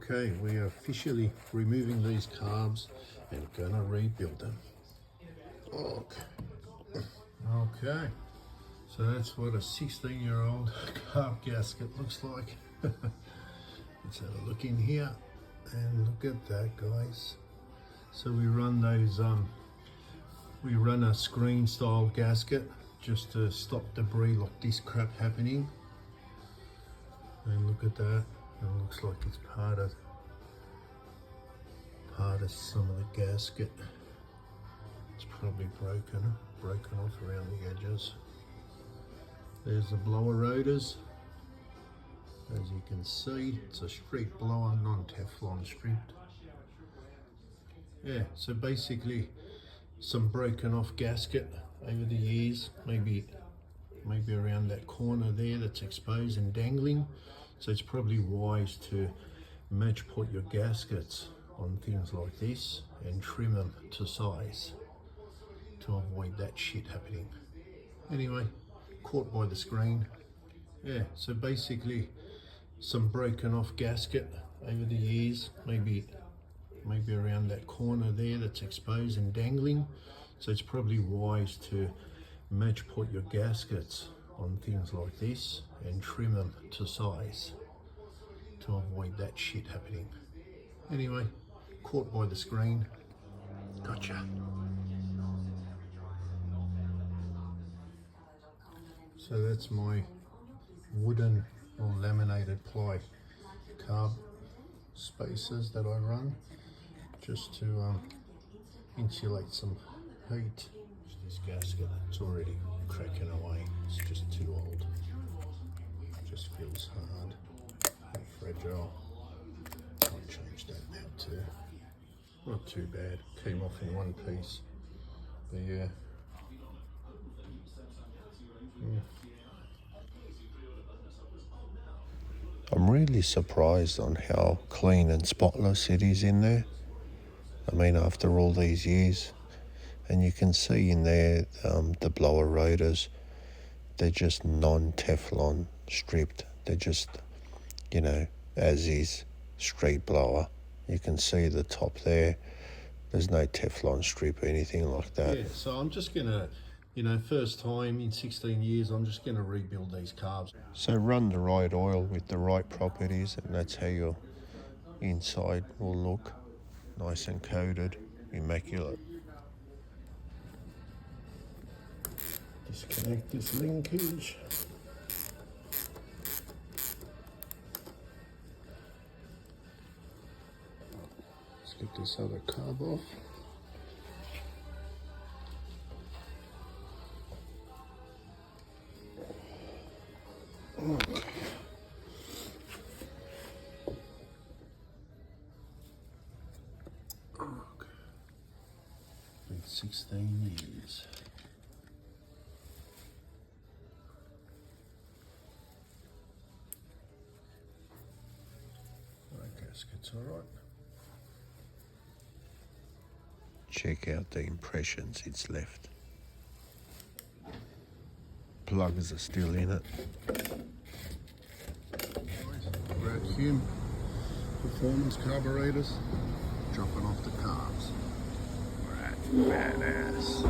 Okay, we are officially removing these carbs and gonna rebuild them. Okay, so that's what a 16-year-old carb gasket looks like. Let's have a look in here and look at that, guys. So we run those we run a screen style gasket just to stop debris like this crap happening. And look at that. It looks like it's part of some of the gasket. It's probably broken off around the edges. There's the blower rotors. As you can see, it's a street blower, non-Teflon stripped. Yeah, so basically some broken off gasket over the years, maybe around that corner there that's exposed and dangling. So it's probably wise to match put your gaskets on things like this and trim them to size to avoid that shit happening. Anyway, caught by the screen. Yeah, so basically some broken off gasket over the years, maybe around that corner there that's exposed and dangling. So it's probably wise to match put your gaskets on things like this and trim them to size to avoid that shit happening. Anyway, caught by the screen. Gotcha. So that's my wooden or laminated ply carb spacers that I run just to insulate some heat. This gasket, it's already cracking away. It's just too old. It just feels hard and fragile. I'll change that now too. Not too bad. Came off in one piece. But yeah. I'm really surprised on how clean and spotless it is in there. I mean, after all these years. And you can see in there the blower rotors, they're just non-Teflon stripped. They're just, you know, as is, street blower. You can see the top there. There's no Teflon strip or anything like that. Yeah, so I'm just gonna, first time in 16 years, I'm just gonna rebuild these carbs. So run the right oil with the right properties, and that's how your inside will look. Nice and coated, immaculate. Disconnect this linkage. Let's get this other carb off. Okay. Been 16 years. Gasket's all right. Check out the impressions it's left. Plugs are still in it. Vacuum performance carburetors, dropping off the carbs. Right, badass.